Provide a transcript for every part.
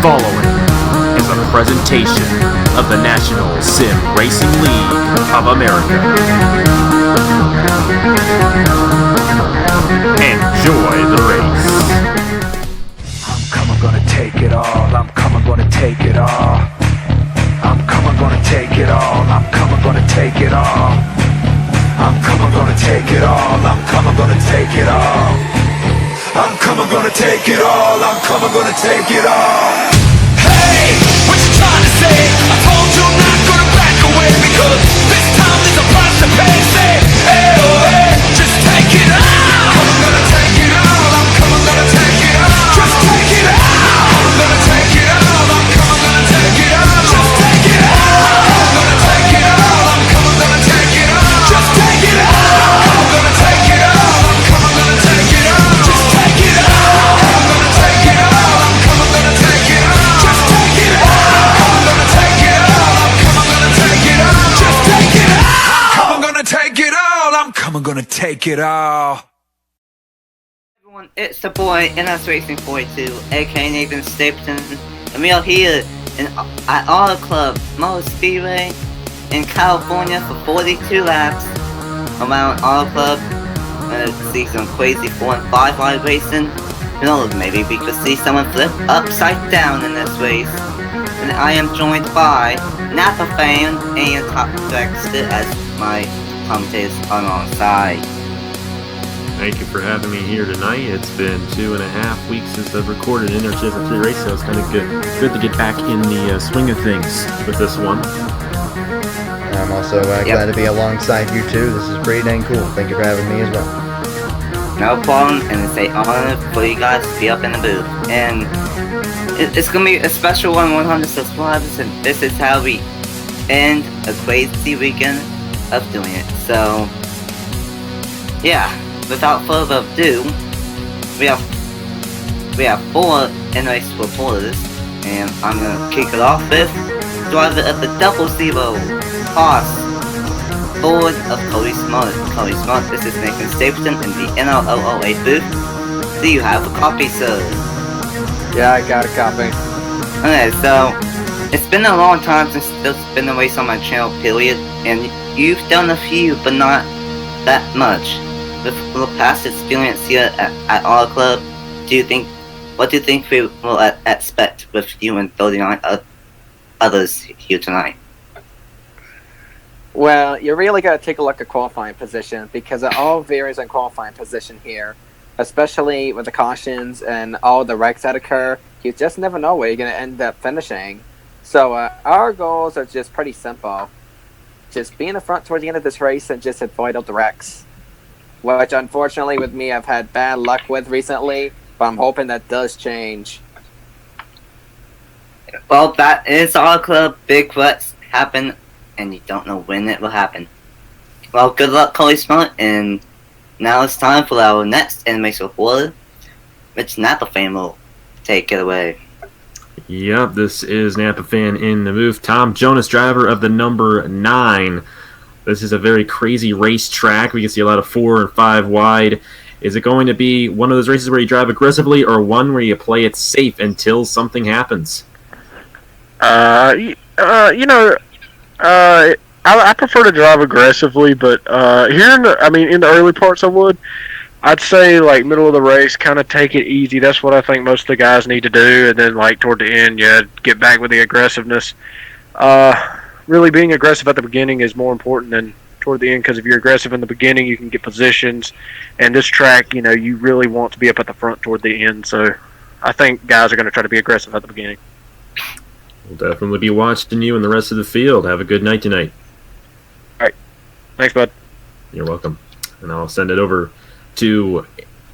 following is a presentation of the National Sim Racing League of America. Enjoy the race. I'm coming, gonna take it all. I'm coming, gonna take it all. I'm coming, gonna take it all. I'm coming, gonna take it all. I'm coming, gonna take it all. I'm coming, gonna take it all. I'm coming, gonna take it all. I'm coming, gonna take it all. Hey, what you trying to say? I told you I'm not gonna back away, because this time there's a price to pay. Say, hey, oh, hey, just take it all. I'm gonna take it all. I'm coming, gonna take it all. Just take it all. I'm gonna take it all. I'm coming, gonna take it all. Just take it all. I'm gonna take it all. I'm coming, gonna take it all. Just take it all. I'm gonna take it all. I'm coming, gonna take it all. Just take it all. I'm gonna take it all. I'm coming, gonna take it all. Just take it all. I'm gonna take it all. I'm coming, gonna take it all. Just take it all. I'm gonna take it all. I'm coming, gonna take it all. Everyone, it's the boy NS Racing 42, aka Nathan Stapleton, and we are here at Auto Club Motor Speedway in California for 42 laps around Auto Club. See some crazy 4 and 5 wide racing. Who knows, maybe we could see someone flip upside down in this race. And I am joined by Napa fan and Top Dragster as my commentators alongside. Thank you for having me here tonight. It's been 2.5 weeks since I've recorded an Interstate race, so it's kind of good to get back in the swing of things with this one. I'm also glad to be alongside you too. This is pretty dang cool. Thank you for having me as well. No problem, and it's an honor for you guys to be up in the booth. And it's gonna be a special 100 subscribers, and this is how we end a crazy weekend of doing it. So, yeah, without further ado, we have 4 NRACE reporters, and I'm gonna kick it off with driver of the 00 Haas Ford of Cody Smart. Cody Smart, this is Nathan Stapleton in the NRLOA booth. Do you have a copy, sir? Yeah, I got a copy. Okay, so it's been a long time since there's been a race on my channel, period, and you've done a few, but not that much. With the past experience here at our club, what do you think we will expect with you and 39 others here tonight? Well, you really got to take a look at qualifying position, because it all varies on qualifying position here, especially with the cautions and all the wrecks that occur. You just never know where you're going to end up finishing. So our goals are just pretty simple. Just be in the front towards the end of this race and just avoid all the wrecks, which unfortunately with me I've had bad luck with recently, but I'm hoping that does change. Well, that is our club. Big wrecks happen, and you don't know when it will happen. Well, good luck, Cody Smart, and now it's time for our next NRACE reporter, which Napa fan will take it away. Yep, this is Napa fan in the booth. Tom Jonas, driver of the number 9. This is a very crazy racetrack. We can see a lot of 4 and 5 wide. Is it going to be one of those races where you drive aggressively, or one where you play it safe until something happens? I prefer to drive aggressively, but in the early parts I'd say like middle of the race, kind of take it easy. That's what I think most of the guys need to do, and then like toward the end, get back with the aggressiveness. Really being aggressive at the beginning is more important than toward the end, because if you're aggressive in the beginning, you can get positions, and this track, you really want to be up at the front toward the end. So I think guys are going to try to be aggressive at the beginning. We'll definitely be watching you and the rest of the field. Have a good night tonight. All right. Thanks, bud. You're welcome. And I'll send it over to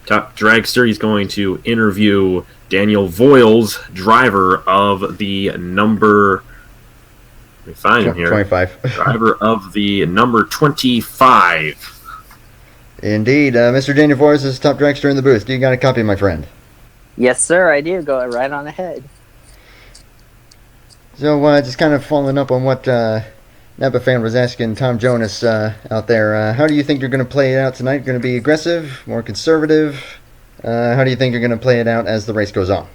Top Dragster. He's going to interview Daniel Voiles, driver of the number... Let me find him here. 25. Driver of the number 25. Indeed. Mr. Daniel Voiles is Top Dragster in the booth. Do you got a copy, my friend? Yes, sir, I do. Go right on ahead. So, just kind of following up on what Napa fan was asking Tom Jonas out there. How do you think you're going to play it out tonight? You're going to be aggressive, more conservative? How do you think you're going to play it out as the race goes on?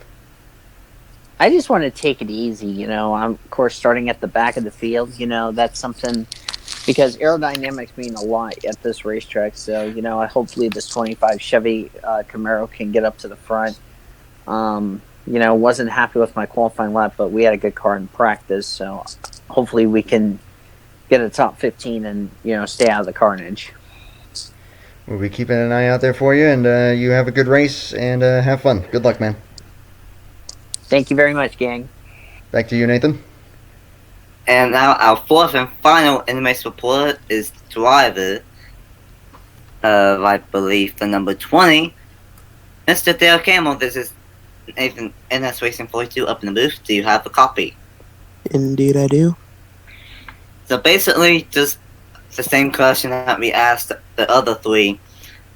I just want to take it easy, you know. I'm of course starting at the back of the field, you know. That's something because aerodynamics mean a lot at this racetrack. So you know, hopefully this 25 Chevy Camaro can get up to the front. You know, wasn't happy with my qualifying lap, but we had a good car in practice, so hopefully we can get a top 15 and you know stay out of the carnage. We'll be keeping an eye out there for you, and you have a good race and have fun. Good luck, man. Thank you very much, gang. Back to you, Nathan. And now our fourth and final NMAX report is driver of, I believe, the number 20, Mr. Dale Camel. This is Nathan, NS Racing 42 up in the booth. Do you have a copy? Indeed, I do. So basically, just the same question that we asked the other three.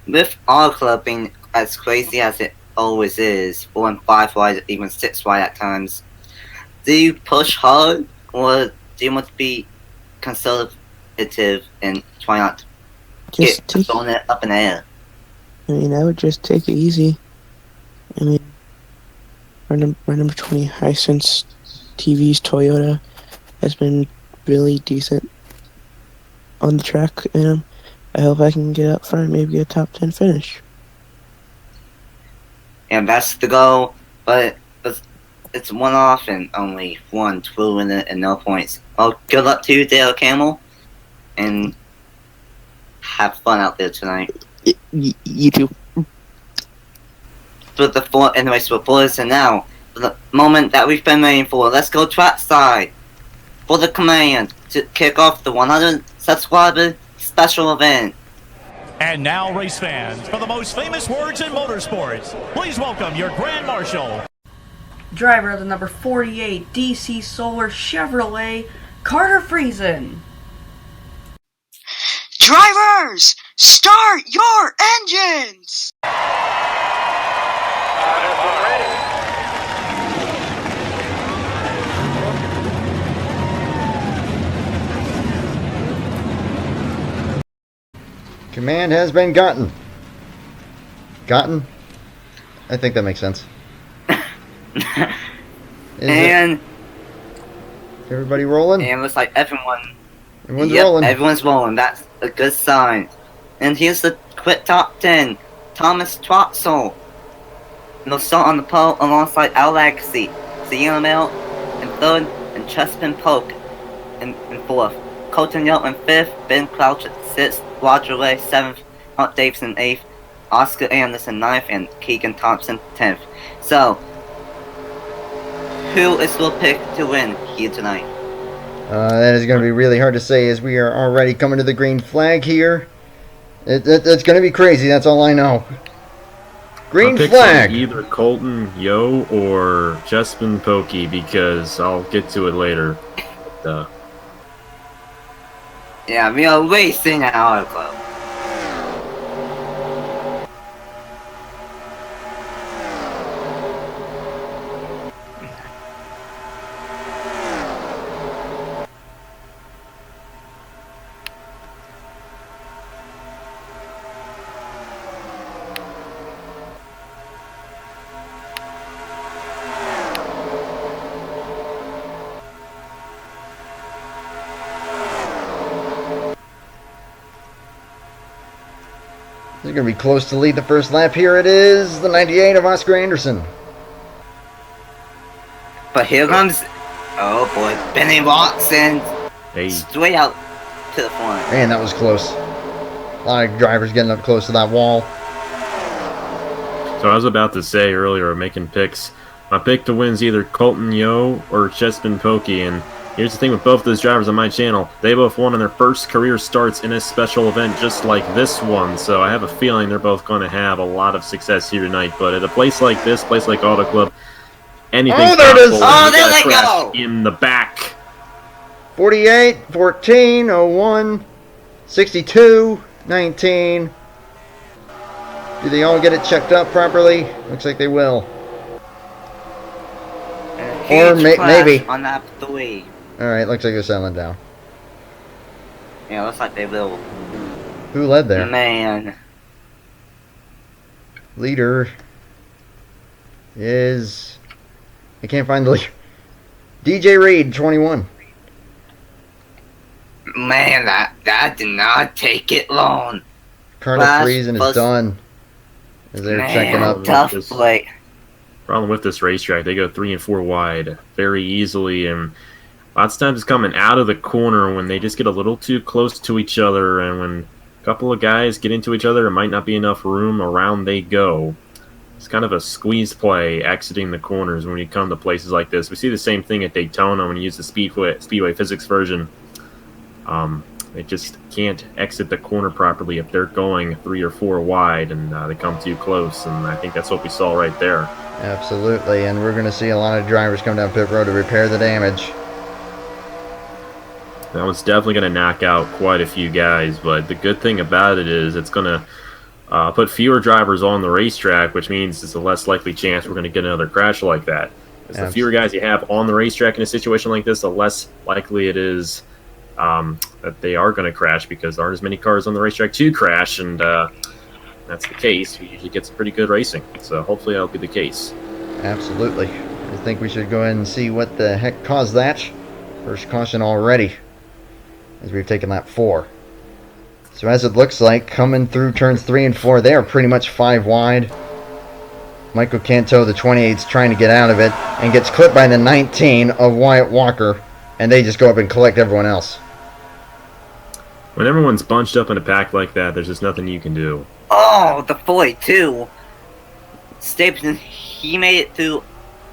With our club being as crazy as it always is, 4 and 5 wide, even 6 wide at times, do you push hard, or do you want to be conservative and try not to Just get throwing it up in the air? I mean, I would just take it easy. I mean, our number 20 Hisense TV's Toyota has been really decent on the track, and I hope I can get up front, maybe get a top 10 finish. And that's the goal, but it's one off and only 1 true in it and no points. Well, good luck to you, Dale Camel, and have fun out there tonight. You too. But the four anyways reporters, and now for the moment that we've been waiting for. Let's go trackside for the command to kick off the 100 subscriber special event. And now, race fans, for the most famous words in motorsports, please welcome your Grand Marshal. Driver of the number 48 DC Solar Chevrolet, Carter Friesen. Drivers, start your engines! Command has been gotten. Gotten? I think that makes sense. And everybody rolling? And it looks like everyone's rolling. Everyone's rolling. That's a good sign. And here's the quick top 10. Thomas Troxel. They'll start on the pole alongside Al Legacy, Sienna Mel in third, and Chespin Polk in fourth. Colton Young in fifth, Ben Crouch at sixth, Roger Ray seventh, Hunt Davidson eighth, Oscar Anderson ninth, and Keegan Thompson 10th. So, who is your pick to win here tonight? That is going to be really hard to say as we are already coming to the green flag here. It's going to be crazy, that's all I know. Green flag! Either Colton Yo or Chespin Pokey, because I'll get to it later. Yeah, we are racing at our club. They're going to be close to lead the first lap. Here it is, the 98 of Oscar Anderson. But here comes, oh boy, Benny Watson. Hey. Straight out to the front. Man, that was close. A lot of drivers getting up close to that wall. So I was about to say earlier, making picks. My pick to win is either Colton Yo or Chespin Pokey, and here's the thing with both those drivers on my channel. They both won in their first career starts in a special event just like this one, so I have a feeling they're both going to have a lot of success here tonight. But at a place like this, place like Auto Club, anything's there it is! possible. Oh, You there got a they crash go! in the back. 48, 14, 01, 62, 19. Do they all get it checked up properly? Looks like they will. Or maybe. On that 3. Alright, looks like they're settling down. Yeah, looks like they will. Who led there? Man. Leader is I can't find the leader. DJ Reed, 21. Man, that did not take it long. Carter Friesen is done. As they're checking up. Tough play. Problem with this racetrack, they go 3 and 4 wide very easily, and lots of times it's coming out of the corner when they just get a little too close to each other, and when a couple of guys get into each other, there might not be enough room. Around they go. It's kind of a squeeze play exiting the corners when you come to places like this. We see the same thing at Daytona when you use the Speedway physics version. They just can't exit the corner properly if they're going 3 or 4 wide and they come too close, and I think that's what we saw right there. Absolutely, and we're going to see a lot of drivers come down pit road to repair the damage. That one's definitely going to knock out quite a few guys, but the good thing about it is it's going to put fewer drivers on the racetrack, which means it's a less likely chance we're going to get another crash like that. Because the fewer guys you have on the racetrack in a situation like this, the less likely it is that they are going to crash, because there aren't as many cars on the racetrack to crash, and that's the case. We usually get some pretty good racing, so hopefully that'll be the case. Absolutely. I think we should go ahead and see what the heck caused that. First caution already, as we've taken lap 4. So as it looks like, coming through turns 3 and 4, they are pretty much 5 wide. Michael Canto, the 28's trying to get out of it, and gets clipped by the 19 of Wyatt Walker, and they just go up and collect everyone else. When everyone's bunched up in a pack like that, there's just nothing you can do. Oh, the 42. Stapleton, he made it through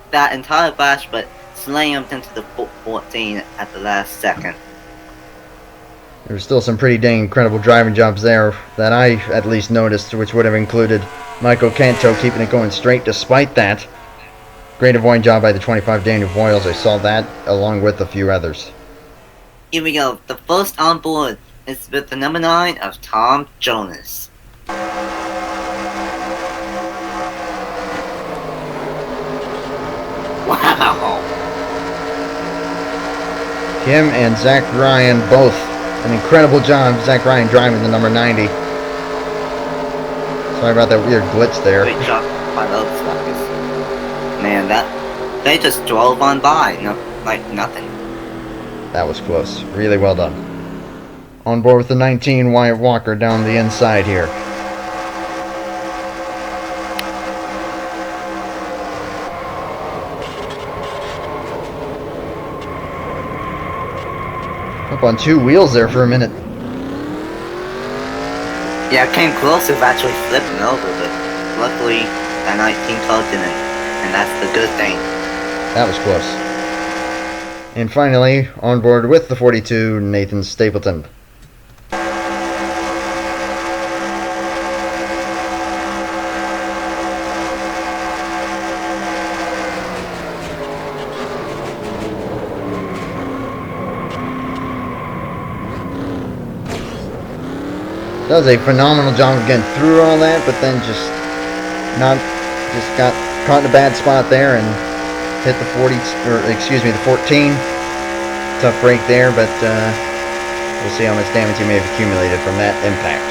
that entire flash, but slammed into the 14 at the last second. There were still some pretty dang incredible driving jobs there that I at least noticed, which would have included Michael Canto keeping it going straight despite that. Great avoiding job by the 25 Daniel Boyles. I saw that along with a few others. Here we go. The first on board is with the number 9 of Tom Jonas. Wow. Kim and Zach Ryan both an incredible job. Zach Ryan driving the number 90. Sorry about that weird glitch there. Great job by those guys. Man, they just drove on by, like nothing. That was close. Really well done. On board with the 19, Wyatt Walker down the inside here. Up on 2 wheels there for a minute. Yeah, it came close to actually flipping over, but luckily that 19 car didn't, and that's the good thing. That was close. And finally, on board with the 42, Nathan Stapleton. Does a phenomenal job of getting through all that, but then just got caught in a bad spot there and hit the 14. Tough break there, but we'll see how much damage he may have accumulated from that impact.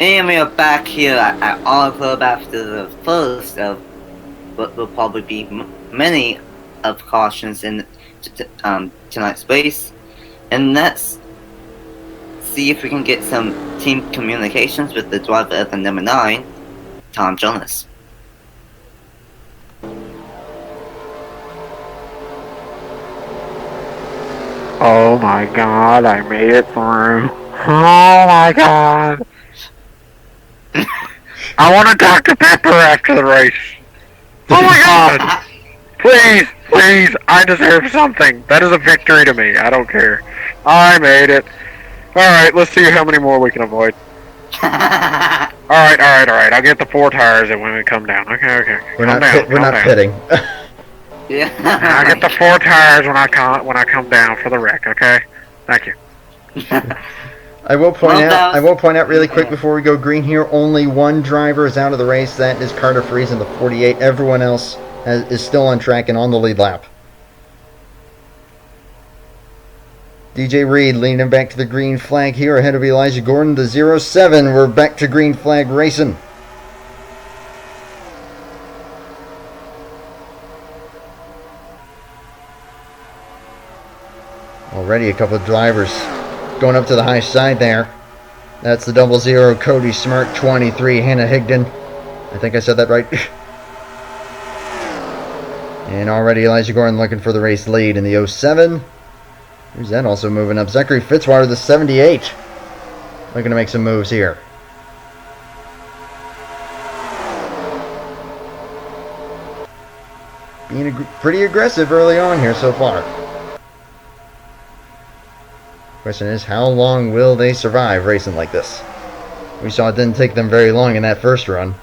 And we are back here at our club after the first of what will probably be many of cautions in tonight's race, and let's see if we can get some team communications with the driver of the number 9, Tom Jonas. Oh my god, I made it through. Oh my god. I want to talk to Pepper after the race. Oh my god. Please, please, I deserve something. That is a victory to me. I don't care. I made it. Alright, let's see how many more we can avoid. Alright. I'll get the 4 tires and when we come down. Okay. We're not pitting. Yeah. I'll get the 4 tires when I come down for the wreck, okay? Thank you. I will point out really quick before we go green here, only one driver is out of the race. That is Carter Friesen, the 48. Everyone else is still on track and on the lead lap. DJ Reed leading back to the green flag here ahead of Elijah Gordon, the 07. We're back to green flag racing. Already a couple of drivers going up to the high side there. That's the 00 Cody Smart, 23 Hannah Higdon. I think I said that right. And already Elijah Gordon looking for the race lead in the 07. Who's that also moving up? Zachary Fitzwater, the 78. Looking to make some moves here. Being pretty aggressive early on here so far. Question is, how long will they survive racing like this? We saw it didn't take them very long in that first run.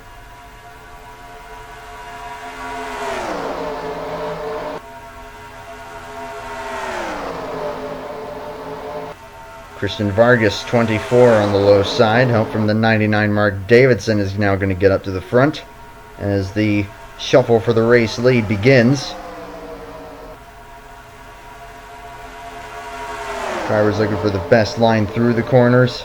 Christian Vargas, 24 on the low side. Help from the 99 Mark Davidson is now going to get up to the front as the shuffle for the race lead begins. Drivers looking for the best line through the corners,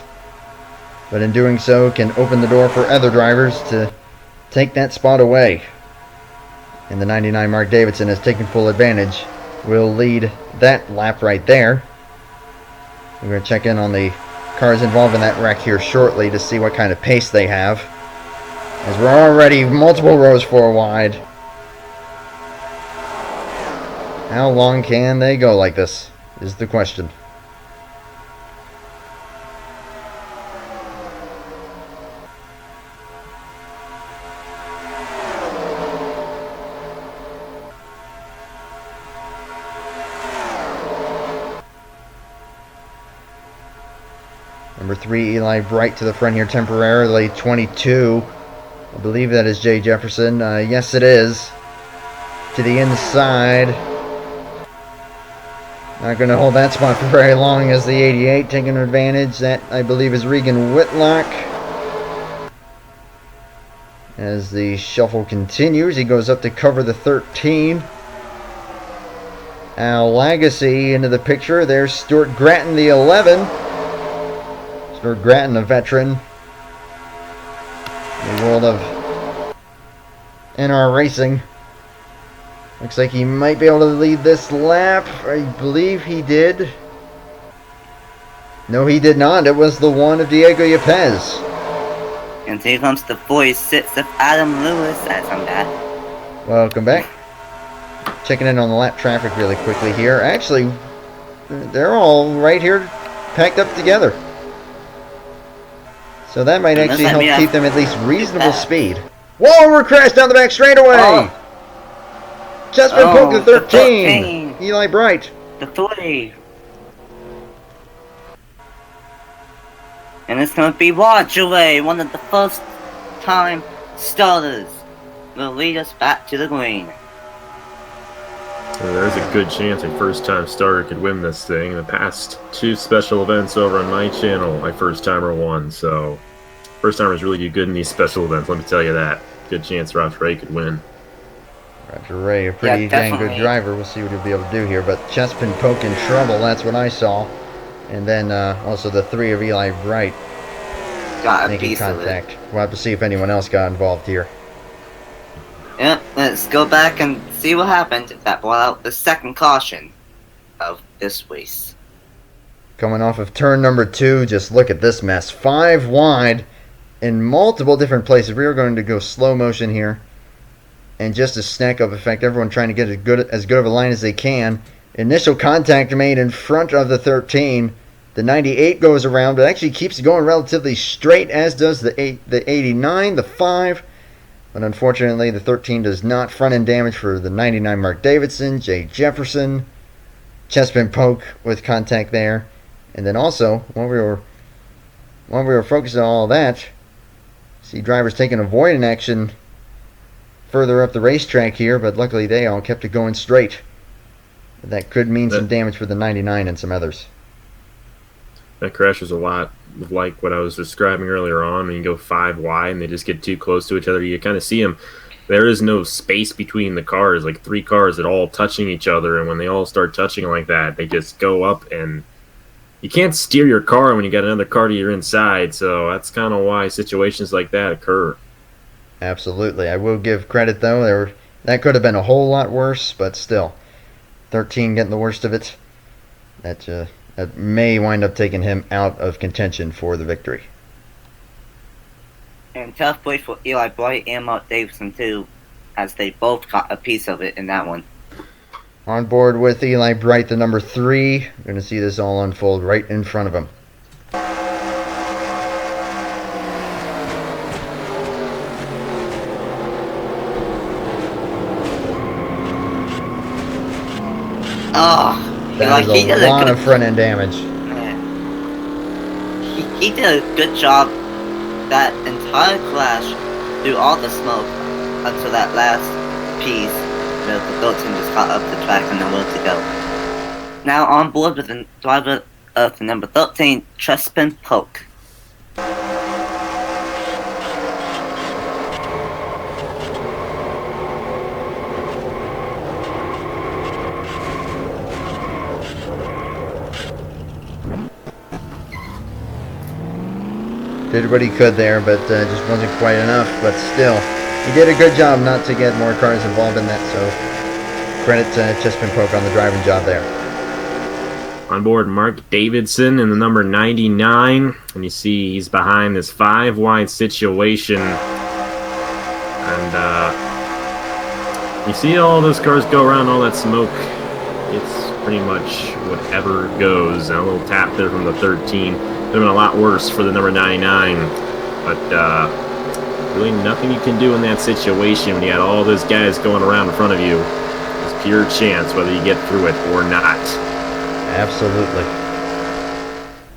but in doing so can open the door for other drivers to take that spot away. And the 99 Mark Davidson has taken full advantage. Will lead that lap right there. We're going to check in on the cars involved in that wreck here shortly to see what kind of pace they have, as we're already multiple rows 4 wide. How long can they go like this is the question. Number 3, Eli Bright to the front here temporarily. 22. I believe that is Jay Jefferson. Yes, it is. To the inside. Not going to hold that spot for very long as the 88 taking advantage. That, I believe, is Regan Whitlock. As the shuffle continues, he goes up to cover the 13. Al Lagacy into the picture. There's Stuart Gratton, the 11. Stuart Gratton, a veteran in the world of NR racing. Looks like he might be able to lead this lap. I believe he did. No, he did not. It was the one of Diego Yepes. And here comes the voice of Adam Lewis as I'm back. Welcome back. Checking in on the lap traffic really quickly here. Actually, they're all right here packed up together. So that might actually help keep them at least reasonable speed. Whoa, we're crashed down the back straightaway! Oh. Chessman Polk to 13. Eli Bright. The 3. And it's going to be Wadjaway, one of the first time starters, will lead us back to the green. Well, there's a good chance a first-time starter could win this thing. In the past 2 special events over on my channel, my first-timer won, so first-timers really do good in these special events, let me tell you that. Good chance Roger Ray could win. Roger Ray, a pretty dang good driver. We'll see what he'll be able to do here, but Chespin Polk in trouble, that's what I saw. And then also the 3 of Eli Bright making contact. We'll have to see if anyone else got involved here. Yep, let's go back and see what happened. That brought out the second caution of this race. Coming off of turn number 2, just look at this mess. 5 wide in multiple different places. We are going to go slow motion here. And just a snack of effect, everyone trying to get as good of a line as they can. Initial contact made in front of the 13. The 98 goes around, but actually keeps going relatively straight, as does the 89, the 5. But unfortunately, the 13 does not. Front end damage for the 99 Mark Davidson, Jay Jefferson, Chespin Polk with contact there. And then also, while we were focused on all that, see drivers taking avoidant action further up the racetrack here, but luckily they all kept it going straight. That could mean some damage for the 99 and some others. That crash was a lot like what I was describing earlier on. When you go 5 wide and they just get too close to each other, you kind of see them. There is no space between the cars, like 3 cars that are all touching each other, and when they all start touching like that, they just go up, and you can't steer your car when you got another car to your inside, so that's kind of why situations like that occur. Absolutely. I will give credit, though. That could have been a whole lot worse, but still. 13 getting the worst of it. that may wind up taking him out of contention for the victory. And tough place for Eli Bright and Mark Davidson too, as they both got a piece of it in that one. On board with Eli Bright, the number 3. We're going to see this all unfold right in front of him. Oh, That is a lot of front end damage. He did a good job that entire crash through all the smoke until that last piece where the 13 just got up the track and nowhere to go. Now on board with the driver of the number 13, Trespin Polk. Did what he could there, but just wasn't quite enough. But still, he did a good job not to get more cars involved in that. So credit to Chespin Polk on the driving job there. On board, Mark Davidson in the number 99, and you see he's behind this 5 wide situation, and you see all those cars go around, all that smoke. It's pretty much whatever goes. And a little tap there from the 13. Would have been a lot worse for the number 99, but really nothing you can do in that situation when you had all those guys going around in front of you. It's pure chance whether you get through it or not. Absolutely.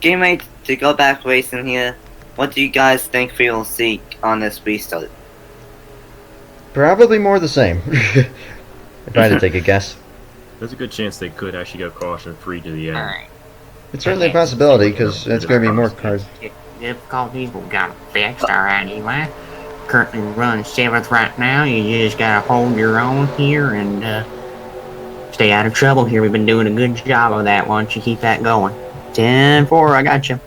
Game ready to go back racing here. What do you guys think we will see on this restart? Probably more the same. If I had to take a guess. There's a good chance they could actually go caution-free to the end. It's certainly a possibility, because it's going to be more cars. Difficulties we got fixed, alright, Eli. Currently running 7th right now. You just gotta hold your own here and stay out of trouble here. We've been doing a good job of that. Why don't you keep that going? 10-4, I got you.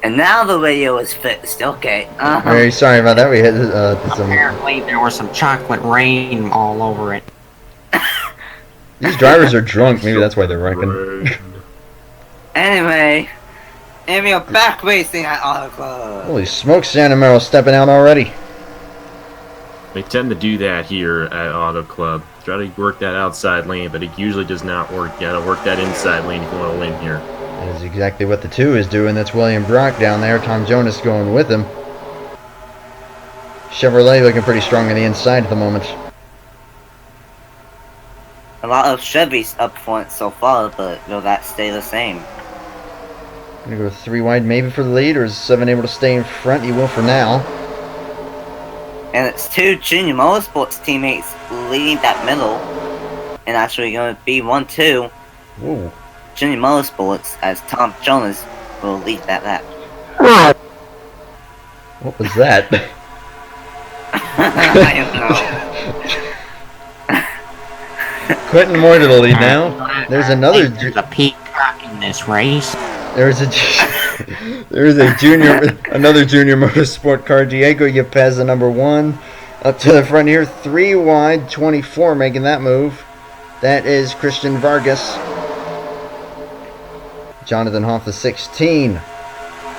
And now the radio is fixed. Okay. Very sorry about that. We had some. Apparently there was some chocolate rain all over it. These drivers are drunk. Maybe that's why they're wrecking. Anyway, and we are back racing at Auto Club. Holy smokes, Santa Mero stepping out already. They tend to do that here at Auto Club. Try to work that outside lane, but it usually does not work. You gotta work that inside lane if you want to win here. That is exactly what the 2 is doing. That's William Brock down there. Tom Jonas going with him. Chevrolet looking pretty strong on the inside at the moment. A lot of Chevys up front so far, but will that stay the same? Gonna go 3 wide maybe for the lead, or is 7 able to stay in front? He will for now. And it's 2 Junior Motorsports teammates leading that middle. And actually going to be 1-2 Ooh. Junior Motorsports as Tom Jonas will lead that lap. What was that? I don't know. Quentin Moore to the lead now. There's another. There's a peacock in this race. There's a junior, another junior motorsport car. Diego Yepez, the number 1, up to the front here. 3 wide, 24 making that move. That is Christian Vargas. Jonathan Hoff, the 16,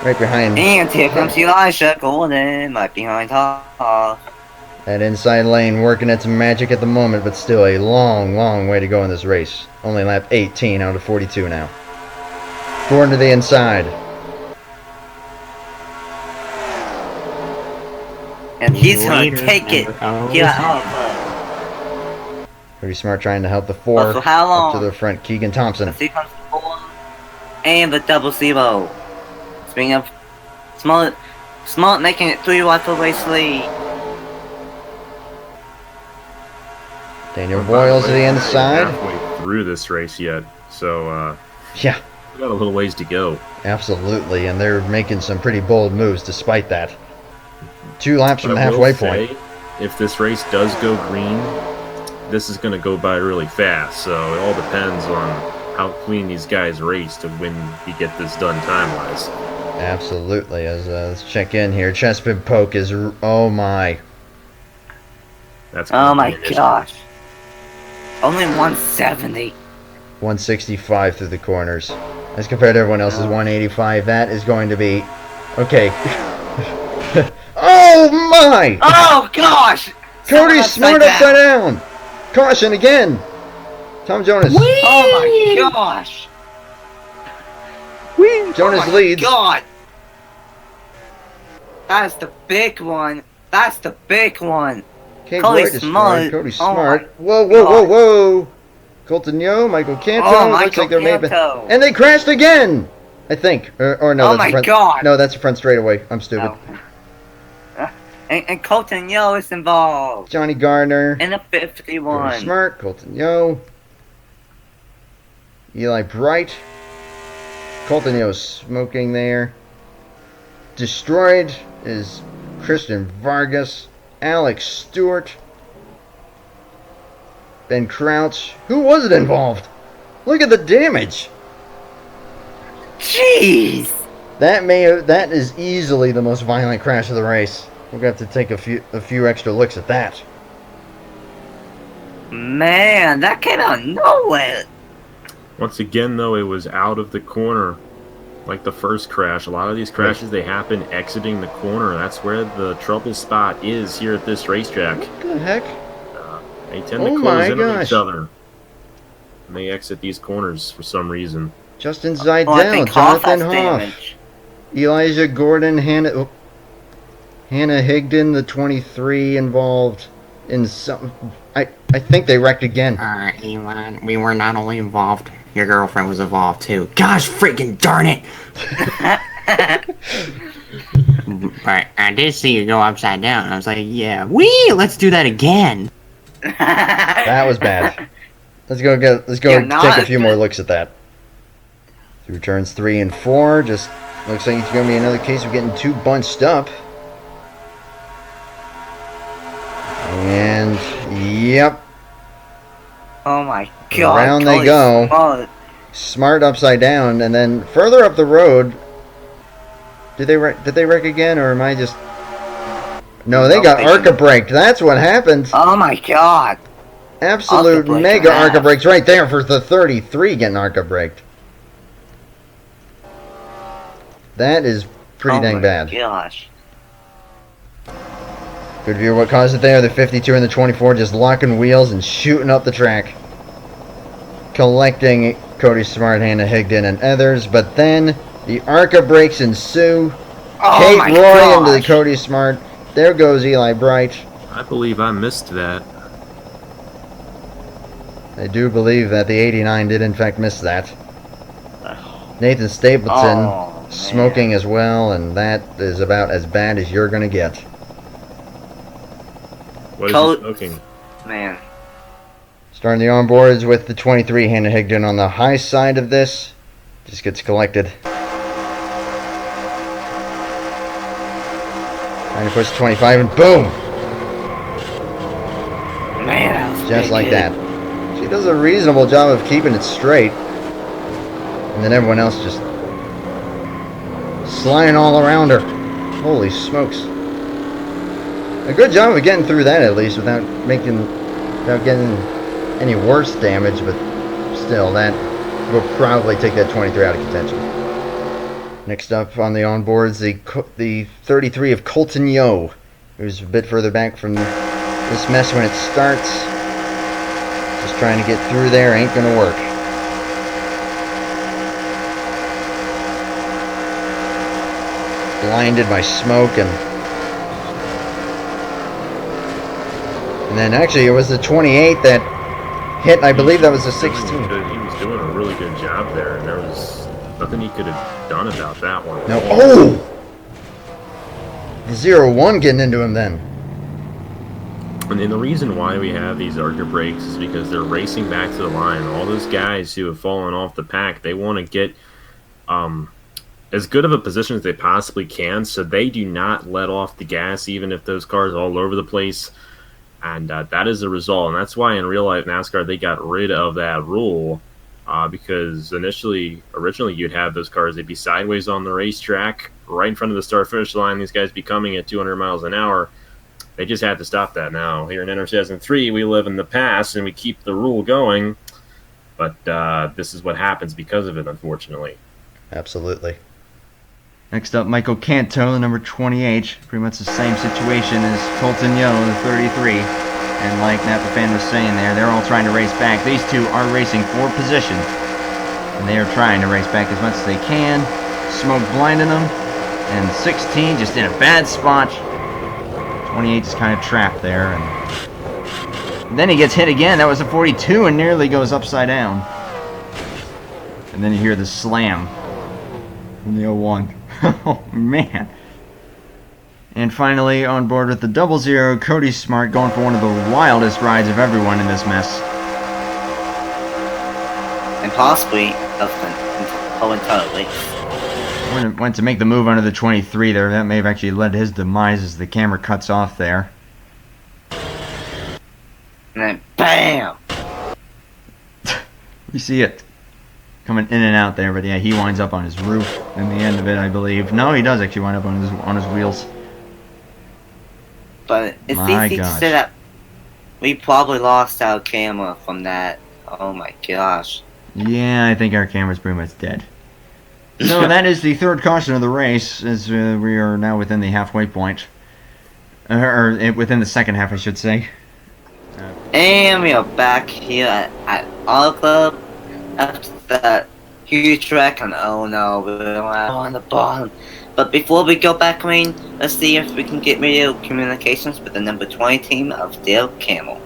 right behind. And here comes Elisha Golden, right behind Hoff. That inside lane working its magic at the moment, but still a long, long way to go in this race. Only lap 18 out of 42 now. Gordon to the inside. And he's going to take it here at Auto Club. Pretty smart trying to help the 4 For how long? up to the front. Keegan Thompson. Here comes the 4 and the double zero. Speaking of Smart making it 3 wide for race lead. Daniel Boyles to the inside. Halfway through this race yet, so yeah, we got a little ways to go. Absolutely, and they're making some pretty bold moves despite that. 2 laps from the halfway point. If this race does go green, this is going to go by really fast. So it all depends on how clean these guys race to when we get this done time-wise. Absolutely. As let's check in here. Chespin Polk is oh my. Oh my gosh. Only 170. 165 through the corners. As compared to everyone else's 185, that is going to be... Okay. Oh my! Oh gosh! Cody Someone Smart upside down! Caution again! Tom Jonas. Oh my gosh! Jonas oh my leads. God! That's the big one. That's the big one. Cody Cody Smart. Smart. Cody Oh Smart. my Whoa, whoa, whoa, whoa! Colton Yo, Michael Canto. Oh, Looks Michael like they're maybe... Canto. And they crashed again! I think. Or no, Oh that's my a front... God. No, that's a front straightaway. I'm stupid. And Colton Yo is involved. Johnny Gardner. In the 51. Cody Smart. Colton Yo. Eli Bright. Colton Yo smoking there. Destroyed is Christian Vargas. Alex Stewart. Ben Crouch. Who was it involved? Look at the damage. Jeez. That is easily the most violent crash of the race. We're gonna have to take a few extra looks at that. Man, that came out of nowhere. Once again, though, it was out of the corner, like the first crash. A lot of these crashes, they happen exiting the corner. That's where the trouble spot is here at this racetrack. What the heck? They tend to close in on each other. And they exit these corners for some reason. Justin Zidell, Jonathan Hoff, Elijah Gordon, Hannah Higdon, the 23 involved in some... I think they wrecked again. Elon, we were not only involved, your girlfriend was involved too. Gosh freaking darn it! But I did see you go upside down. I was like, yeah, let's do that again. That was bad. Let's go take a few more looks at that. Through turns 3 and 4, just looks like it's going to be another case of getting too bunched up. And, yep. Oh my God. Around they go. Smart upside down, and then further up the road. Did they wreck again, or am I just... No, they got ARCA braked. That's what happened. Oh my God. Absolute mega ARCA brakes right there for the 33 getting ARCA braked. That is pretty dang bad. Gosh. Good view of what caused it there. The 52 and the 24 just locking wheels and shooting up the track. Collecting Cody Smart, Hannah Higdon, and others. But then the ARCA brakes ensue. Kate Roy into the Cody Smart. There goes Eli Bright. I believe I missed that. I do believe that the 89 did in fact miss that. Nathan Stapleton smoking as well, and that is about as bad as you're going to get. What is he smoking? Man. Starting the onboards with the 23, Hannah Higdon on the high side of this. Just gets collected. Trying to push the 25 and boom! Man, just like that. She does a reasonable job of keeping it straight. And then everyone else just sliding all around her. Holy smokes. A good job of getting through that at least without getting any worse damage, but still, that will probably take that 23 out of contention. Next up on the onboards, the 33 of Colton Yo, who's a bit further back from this mess when it starts. Just trying to get through there, ain't gonna work. Blinded by smoke and then actually it was the 28 that hit. I believe that was the 16. He was doing a really good job there, and there was nothing he could have done about that one. No. Oh! The 0-1 getting into him then. And then the reason why we have these ARCA brakes is because they're racing back to the line. All those guys who have fallen off the pack, they want to get as good of a position as they possibly can, so they do not let off the gas even if those cars are all over the place. And that is the result. And that's why in real life NASCAR they got rid of that rule because originally you'd have those cars, they'd be sideways on the racetrack right in front of the start-finish line. These guys be coming at 200 miles an hour. They just had to stop that now. Here in NR 2003, we live in the past and we keep the rule going. But this is what happens because of it, unfortunately. Absolutely. Next up, Michael Canto, the number 28. Pretty much the same situation as Colton Yo, the 33. And like Napa Fan was saying there, they're all trying to race back. These two are racing for position. And they are trying to race back as much as they can. Smoke blinding them. And 16 just in a bad spot. 28 is kind of trapped there. And then he gets hit again. That was a 42 and nearly goes upside down. And then you hear the slam from the 01. Oh, man. And finally, on board with the 00, Cody Smart going for one of the wildest rides of everyone in this mess. And possibly of the whole entire race. Went to make the move under the 23 there. That may have actually led to his demise as the camera cuts off there. And then, BAM! You see it coming in and out there, but yeah, he winds up on his roof in the end of it, I believe. No, he does actually wind up on his wheels. But it's My easy gosh. to say that we probably lost our camera from that. Oh my gosh. Yeah, I think our camera's pretty much dead. So that is the third caution of the race, as we are now within the halfway point. Or within the second half, I should say. And we are back here at our club after that huge wreck, and oh no, we're on the bottom. But before we go back, Wayne, let's see if we can get radio communications with the number 20 team of Dale Camel.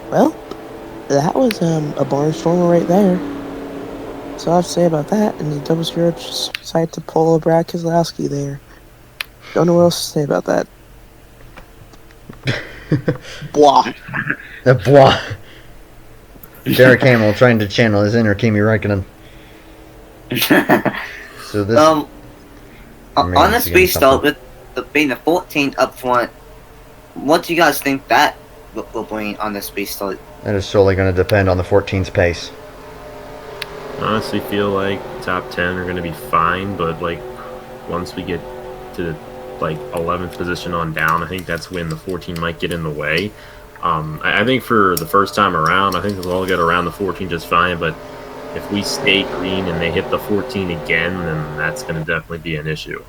Well, that was a barnstormer right there. So I have to say about that, and the 00 just decided to pull a Brad Keselowski there. Don't know what else to say about that. Blah. Blah. Derek Hamill trying to channel his inner Kimi Räikkönen. So this. On this restart, with being the 14th up front, what do you guys think that will bring on this restart? That is solely going to depend on the 14's pace. I honestly feel like top 10 are going to be fine, but like once we get to like 11th position on down, I think that's when the 14 might get in the way. I think for the first time around, I think we'll all get around the 14 just fine, but if we stay green and they hit the 14 again, then that's going to definitely be an issue.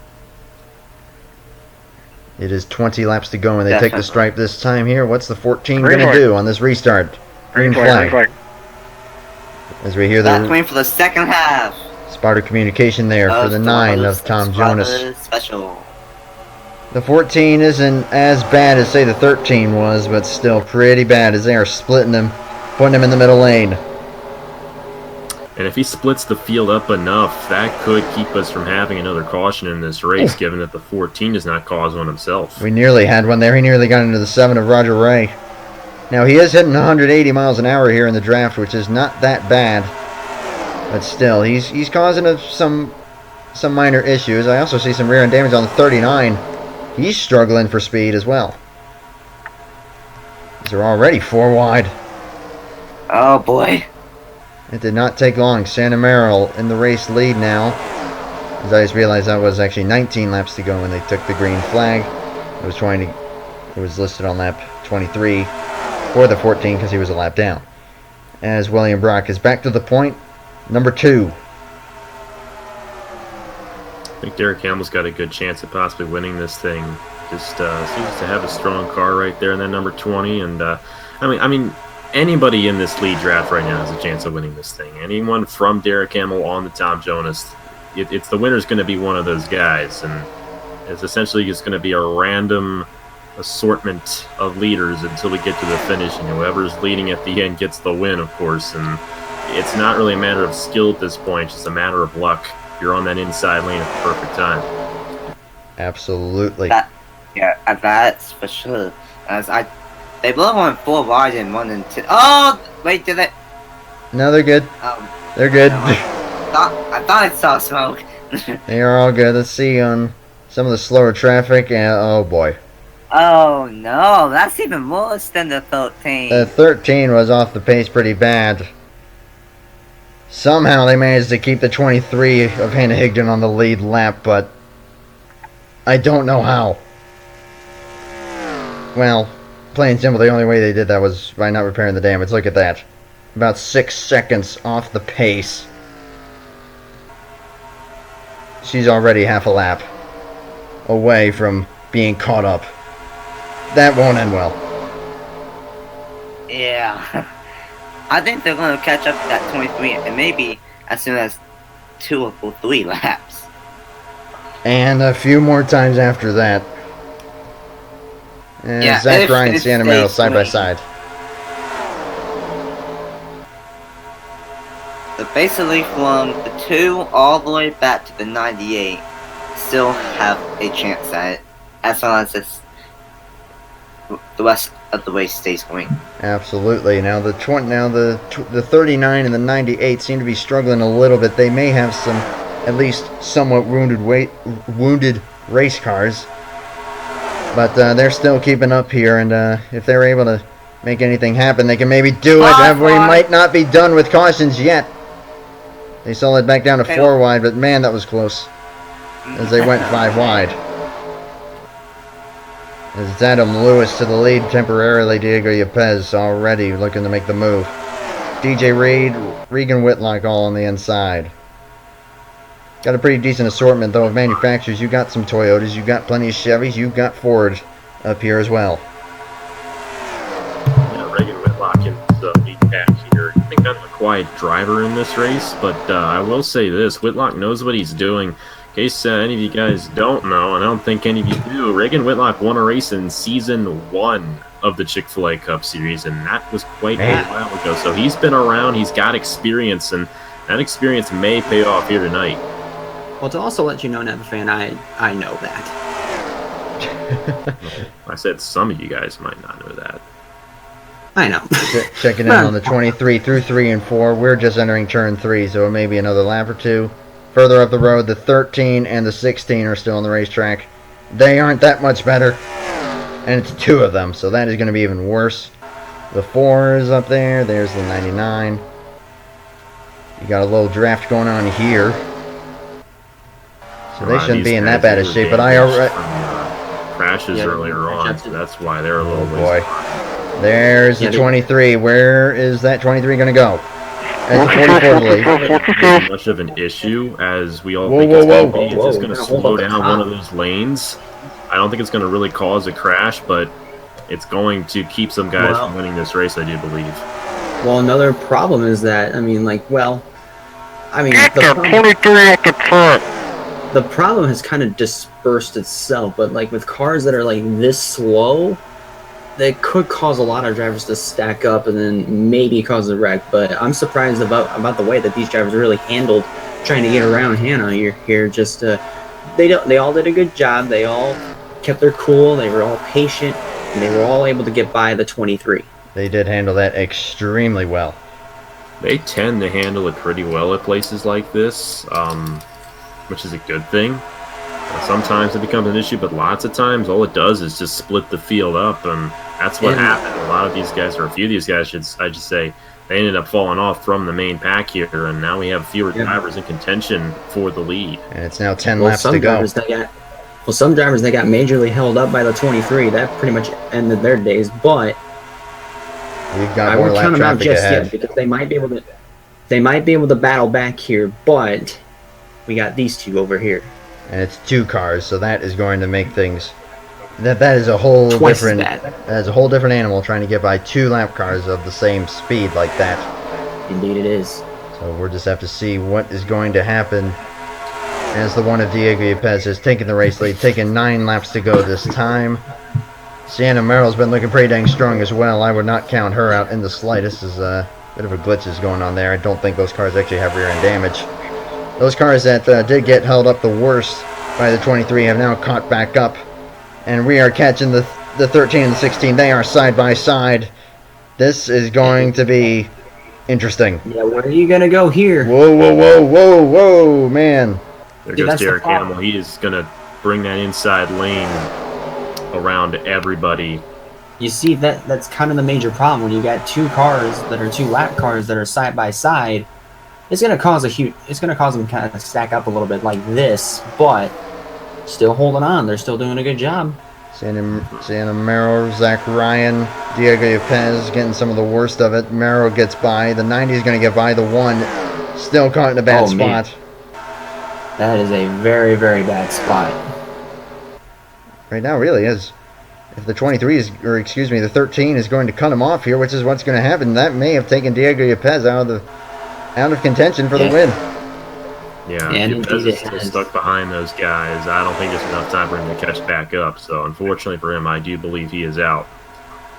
It is 20 laps to go, and they take the stripe this time here. What's the 14 Green going to flag. do on this restart? Green flag. As we hear Back the win for the second half. Sparta communication there for the 9 of Tom Jonas. Special. The 14 isn't as bad as, say, the 13 was, but still pretty bad as they are splitting him, putting him in the middle lane. And if he splits the field up enough, that could keep us from having another caution in this race, given that the 14 does not cause one himself. We nearly had one there. He nearly got into the 7 of Roger Ray. Now, he is hitting 180 miles an hour here in the draft, which is not that bad. But still, he's causing us some minor issues. I also see some rear end damage on the 39. He's struggling for speed as well. They're already 4 wide. Oh boy. It did not take long. Santa Maria in the race lead now. As I just realized that was actually 19 laps to go when they took the green flag. It was listed on lap 23 for the 14 because he was a lap down. As William Brock is back to the point, number 2. I think Derek Hamill's got a good chance of possibly winning this thing. Just seems to have a strong car right there in that number 20. And I mean, anybody in this lead draft right now has a chance of winning this thing. Anyone from Derek Hamill on the Tom Jonas, it's the winner's going to be one of those guys, and it's essentially just going to be a random assortment of leaders until we get to the finish, and whoever's leading at the end gets the win, of course. And it's not really a matter of skill at this point; it's just a matter of luck. You're on that inside lane at the perfect time. Absolutely. That's for sure. They both went 4 wide and 1 and 2. Oh, wait, did they? No, they're good. They're good. I thought I saw smoke. They are all good. Let's see on some of the slower traffic. Oh boy. Oh no, that's even worse than the 13. The 13 was off the pace pretty bad. Somehow they managed to keep the 23 of Hannah Higdon on the lead lap, but I don't know how. Well, plain and simple, the only way they did that was by not repairing the damage. Look at that. About 6 seconds off the pace. She's already half a lap away from being caught up. That won't end well. Yeah. I think they're going to catch up to that 23 and maybe as soon as 2 or 3 laps. And a few more times after that. And Yeah, Zach Ryan and Sienna Merrill side by side. So basically from the 2 all the way back to the 98 still have a chance at it as long as the rest of the race stays going. Absolutely. Now the 39 and the 98 seem to be struggling a little bit. They may have some at least somewhat wounded race cars. But they're still keeping up here, and if they're able to make anything happen, they can maybe do it. We might not be done with cautions yet. They saw it back down to 4 wide, but man, that was close. As they went 5 wide. As it's Adam Lewis to the lead temporarily. Diego Yepes already looking to make the move. DJ Reed, Regan Whitlock all on the inside. Got a pretty decent assortment, though, of manufacturers. You got some Toyotas, you got plenty of Chevys, you got Ford up here as well. Yeah, Reagan Whitlock in the lead pack here. I think kind of a quiet driver in this race, but I will say this. Whitlock knows what he's doing. In case any of you guys don't know, and I don't think any of you do, Reagan Whitlock won a race in Season 1 of the Chick-fil-A Cup Series, and that was quite a while ago. So he's been around, he's got experience, and that experience may pay off here tonight. Well, to also let you know, Napa fan, I know that. I said some of you guys might not know that. I know. Checking in on the 23 through 3 and 4. We're just entering turn 3, so it may be another lap or 2. Further up the road, the 13 and the 16 are still on the racetrack. They aren't that much better. And it's 2 of them, so that is going to be even worse. The 4 is up there. There's the 99. You got a little draft going on here. So they shouldn't be in that bad a shape, but I already... crashes earlier on, so that's why they're a little boy. There's the 23. Where is that 23 going to go? That's the 44 to lead. Not much of an issue as we all think it's going to be. It's just going to slow down one of those lanes. I don't think it's going to really cause a crash, but it's going to keep some guys from winning this race, I do believe. Well, another problem is that, the 23 at the front. The problem has kind of dispersed itself, but like with cars that are like this slow, they could cause a lot of drivers to stack up and then maybe cause a wreck. But I'm surprised about the way that these drivers really handled trying to get around Hannah here. Just they all did a good job. They all kept their cool. They were all patient, and they were all able to get by the 23. They did handle that extremely well. They tend to handle it pretty well at places like this. Which is a good thing. Sometimes it becomes an issue, but lots of times all it does is just split the field up, and that's what happened. A lot of these guys, or a few of these guys, I should say, they ended up falling off from the main pack here, and now we have fewer drivers in contention for the lead. And it's now 10 laps to go. Some drivers that got majorly held up by the 23, that pretty much ended their days, but we've got more lap traffic ahead. Because they might be able to battle back here, but we got these 2 over here. And it's 2 cars, so that is going to make things... That is a whole different... That is a whole different animal trying to get by 2 lap cars of the same speed like that. Indeed it is. So we'll just have to see what is going to happen as the one of Diego Yepes has taken the race lead, taking 9 laps to go this time. Sienna Merrill's been looking pretty dang strong as well. I would not count her out in the slightest. There's a bit of a glitches going on there. I don't think those cars actually have rear-end damage. Those cars that did get held up the worst by the 23 have now caught back up. And we are catching the 13 and the 16. They are side by side. This is going to be interesting. Yeah, where are you going to go here? Whoa, man. There goes Derek Hamill. He is going to bring that inside lane around everybody. You see, that's kind of the major problem. When you got 2 cars that are 2 lap cars that are side by side, it's going to cause them kind of stack up a little bit like this, but still holding on. They're still doing a good job. Santa Merrill, Zach Ryan, Diego Yepez getting some of the worst of it. Merrill gets by. The 90 is going to get by the 1. Still caught in a bad spot. Man. That is a very, very bad spot. Right now, really is. If the 23 is, or excuse me, the 13 is going to cut him off here, which is what's going to happen. That may have taken Diego Yepez out of contention for the win. Yeah, Yepez is still stuck behind those guys. I don't think there's enough time for him to catch back up. So, unfortunately for him, I do believe he is out.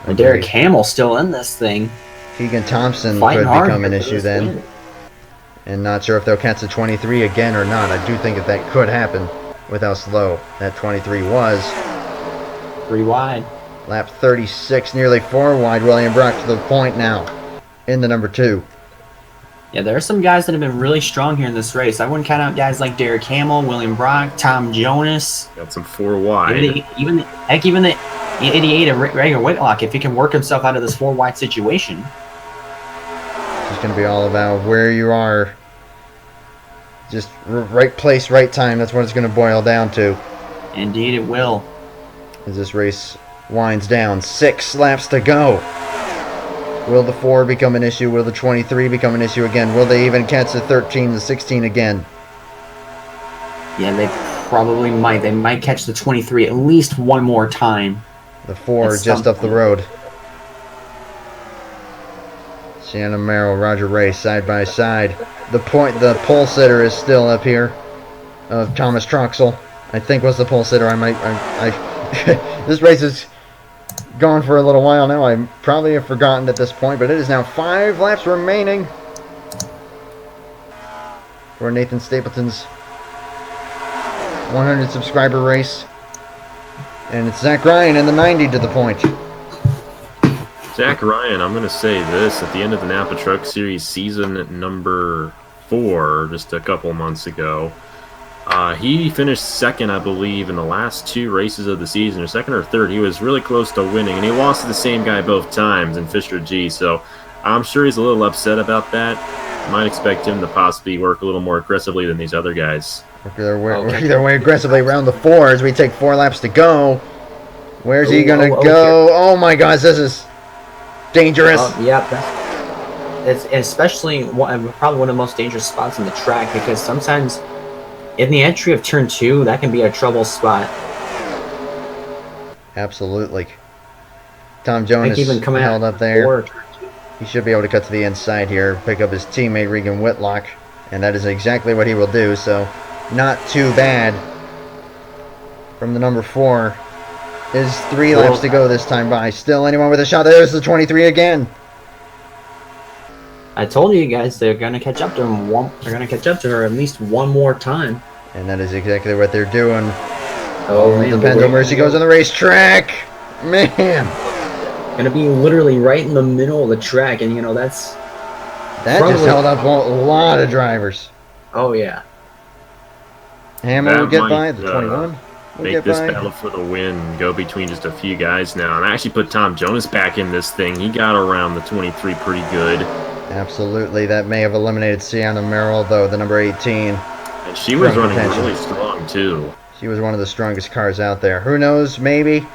And Derek Hamill's still in this thing. Keegan Thompson could become an issue then. Win. And not sure if they'll catch the 23 again or not. I do think that could happen with how slow that 23 was. 3 wide. Lap 36, nearly 4 wide. William Brock to the point now in the number 2. Yeah, there are some guys that have been really strong here in this race. I wouldn't count out guys like Derek Hamill, William Brock, Tom Jonas. Got some 4 wide. Even the 88 of Reagan Whitlock, if he can work himself out of this 4 wide situation. It's going to be all about where you are. Just right place, right time. That's what it's going to boil down to. Indeed, it will. As this race winds down. 6 laps to go. Will the 4 become an issue? Will the 23 become an issue again? Will they even catch the 13, the 16 again? Yeah, they probably might. They might catch the 23 at least one more time. The 4 just up the road. Shannon Merrill, Roger Ray, side by side. The pole sitter is still up here. Of Thomas Troxel, I think was the pole sitter. This race is gone for a little while now. I probably have forgotten at this point, but it is now 5 laps remaining for Nathan Stapleton's 100 subscriber race. And it's Zach Ryan in the 90 to the point. Zach Ryan, I'm going to say this. At the end of the Napa Truck Series season number 4, just a couple months ago, he finished second, I believe, in the last 2 races of the season, or second or third. He was really close to winning, and he lost to the same guy both times in Fisher G. So I'm sure he's a little upset about that. Might expect him to possibly work a little more aggressively than these other guys. Work their way aggressively around the 4 as we take 4 laps to go. Where's he going to go? Oh my gosh, this is dangerous. Yep. It's especially probably one of the most dangerous spots in the track, because sometimes in the entry of turn 2, that can be a trouble spot. Absolutely. Tom Jonas held up there. He should be able to cut to the inside here, pick up his teammate Regan Whitlock, and that is exactly what he will do, so not too bad. From the number 4 is 3 laps to go this time by. Still anyone with a shot? There's the 23 again. I told you guys they're going to catch up to him. They're going to catch up to her at least one more time. And that is exactly what they're doing. Man, depends on where she goes on the racetrack. Man. Going to be literally right in the middle of the track, and that just held up a lot of drivers. Oh, yeah. Hammer will get by the 21. Make this battle for the win go between just a few guys now. And I actually put Tom Jonas back in this thing. He got around the 23 pretty good. Absolutely. That may have eliminated Sienna Merrill, though, the number 18. And she was running really strong, too. She was one of the strongest cars out there. Who knows? Maybe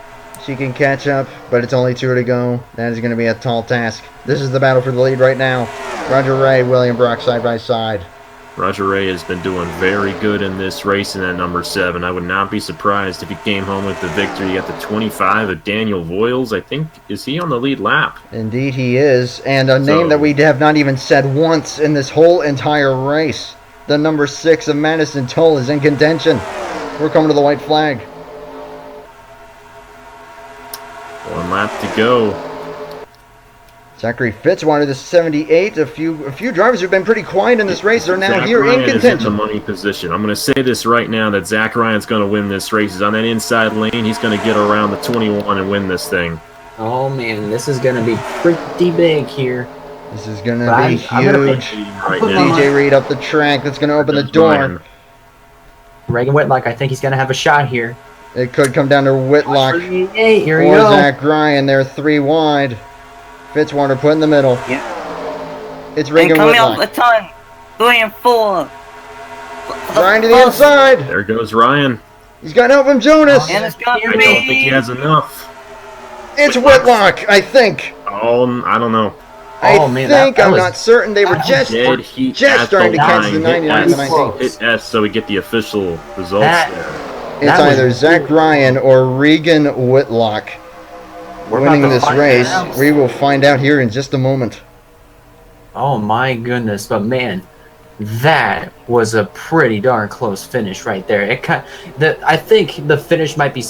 she can catch up, but it's only 2 to go. That is going to be a tall task. This is the battle for the lead right now. Roger Ray, William Brock side by side. Roger Ray has been doing very good in this race in that number 7. I would not be surprised if he came home with the victory. You got the 25 of Daniel Voiles. I think, is he on the lead lap? Indeed he is. And a name that we have not even said once in this whole entire race. The number 6 of Madison Toll is in contention. We're coming to the white flag. 1 lap to go. Zachary Fitzwater, the 78. A few drivers who've been pretty quiet in this race are now Zach here Ryan in contention. Is in the money position. I'm going to say this right now that Zach Ryan's going to win this race. He's on that inside lane. He's going to get around the 21 and win this thing. Oh man, this is going to be pretty big here. This is going to be huge. DJ Reed up the track. That's going to open the door. Reagan Whitlock, I think he's going to have a shot here. It could come down to Whitlock here or Zach Ryan. They're 3 wide. Fitzwater put in the middle. Yeah. It's Reagan coming Whitlock. Up the time. 3 and 4. Ryan to the inside. There goes Ryan. He's got to help him, Jonas. And it's gonna I don't think he has enough. It's Whitlock, I think. Oh, I don't know. I man, think that I'm was- not certain. They were just starting to catch the 99 and the 19. Hit S so we get the official results there. It's either Zach Ryan or Regan Whitlock winning this race. We will find out here in just a moment. Oh my goodness, but man, that was a pretty darn close finish right there. I think the finish might be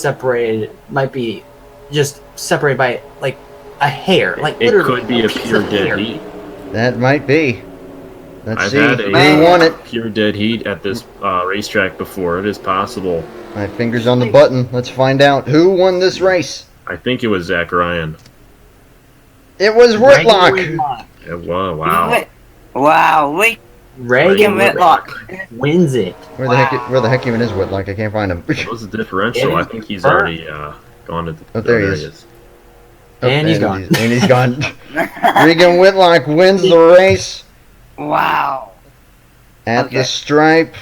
just separated by like a hair. Like It literally could be a piece pure of hair. dead heat. That might be. Let's I've see had who a won it. pure dead heat at this racetrack before. It is possible. My finger's on the button. Let's find out who won this race. I think it was Zach Ryan. It was Whitlock. It was, wow. Wow, Regan Whitlock wins it. Where the heck even is Whitlock? I can't find him. What was the differential? I think he's already gone to the... Oh, there he is. And he's gone. And he's gone. Regan Whitlock wins the race Wow. at the stripe.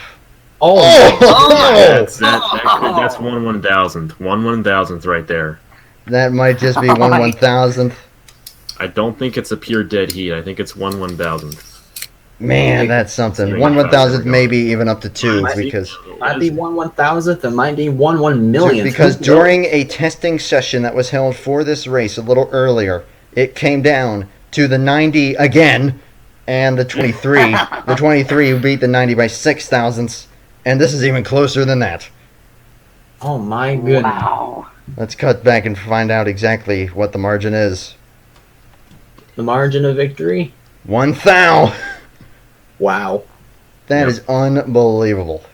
That's 1/1000th. 1/1000th right there. That might just be 1/1000th. I don't think it's a pure dead heat. I think it's 1/1000th. Man, that's something. 1/1000th, maybe even up to 2, because Might be 1/1000th, and might be 1/1,000,000th. because during a testing session that was held for this race a little earlier, it came down to the 90 again, and the 23. The 23 beat the 90 by 6 thousandths, and this is even closer than that. Oh my goodness! Wow. Let's cut back and find out exactly what the margin is. The margin of victory. 1 thou. Wow. That is unbelievable.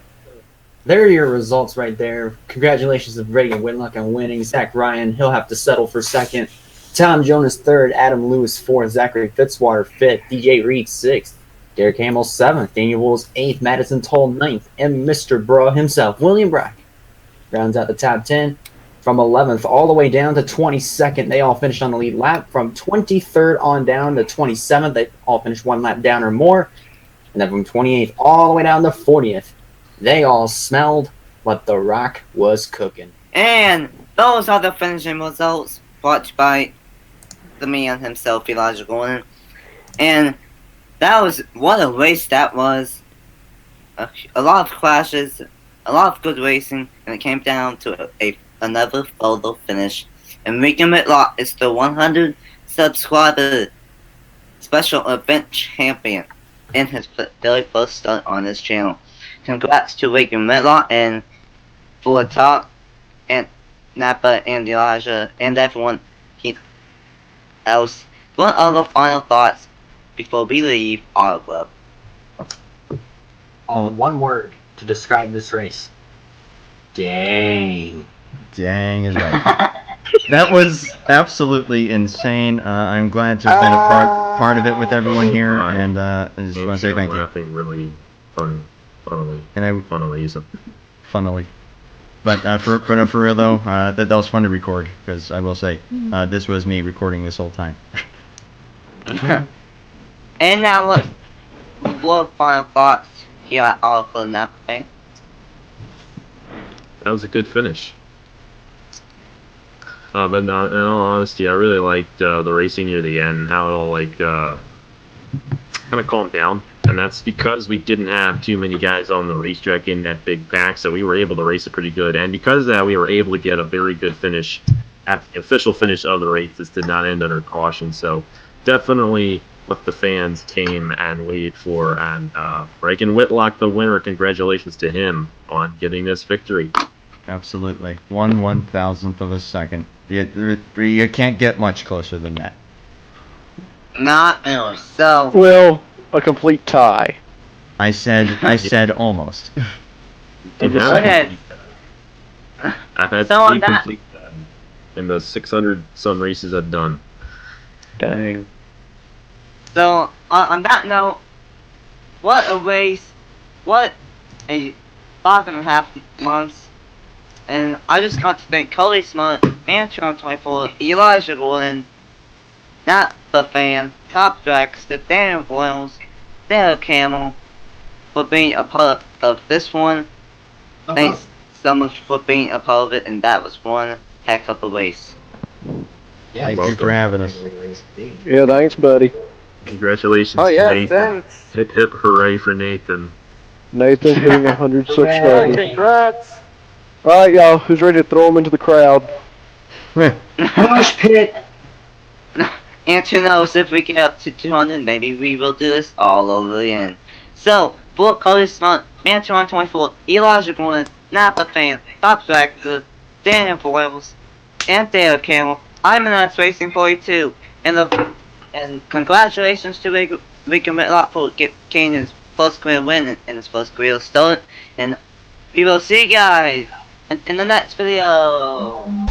There are your results right there. Congratulations to Regan Whitlock on winning. Zach Ryan, he'll have to settle for second. Tom Jonas third. Adam Lewis fourth. Zachary Fitzwater fifth. DJ Reed sixth. Derek Hamill seventh. Daniel Wills eighth. Madison Toll ninth. And Mr. Bro himself, William Brack, rounds out the top 10. From 11th all the way down to 22nd, they all finished on the lead lap. From 23rd on down to 27th, they all finished one lap down or more. And then from 28th all the way down to 40th, they all smelled what the rock was cooking. And those are the finishing results brought by the man himself, Elijah Gordon. And that was, what a race that was. A lot of clashes, a lot of good racing, and it came down to another photo finish. And Regan Whitlock is the 100 subscriber special event champion in his very first start on this channel. Congrats to Regan Whitlock and Full Talk and Napa and Elijah and everyone else. What other final thoughts before we leave our club? One word to describe this race. Dang. Dang is right. That was absolutely insane. I'm glad to have been a part of it with everyone here, and I just want to say thank you. Laughing really funnily. Funnily. But for real though, that was fun to record, because I will say, this was me recording this whole time. And now look, what final thoughts here at Arthur Napa? That was a good finish. But in all honesty, I really liked the racing near the end, how it all kind of calmed down. And that's because we didn't have too many guys on the racetrack in that big pack, so we were able to race it pretty good. And because of that, we were able to get a very good finish at the official finish of the race. This did not end under caution, so definitely what the fans came and waited for. And Regan Whitlock, the winner, congratulations to him on getting this victory. Absolutely. 1/1000th of a second. You can't get much closer than that. Not really. So. Well, a complete tie. I said almost. Go ahead. I've had So on three that- complete in the 600 some races I've done. Dang. So, on that note, what a race, what a 5.5 months, and I just got to thank Cody Smart, Man224, Elijah Gordon, Not the Fan, Top Drax, the Daniel Boyles, Derek Camel, for being a part of this one. Thanks so much for being a part of it, and that was one heck of a race. Thank you for having us. Yeah, thanks, buddy. Congratulations Oh to yeah, Nathan. thanks. Hip hip hooray for Nathan. Nathan hitting 100 subscribers. Congrats. Alright, y'all, who's ready to throw him into the crowd? Mosh pit! And who knows, if we get up to 200, maybe we will do this all over again. So, for Colors Month, Man 224, Elijah Gordon, Napa Fan, Bob Baxter, Daniel Boyles, and Dale Campbell. I'm an Ice Racing 42, and congratulations to Rico Whitlock for getting his first career win and his first career start. And we will see you guys in the next video.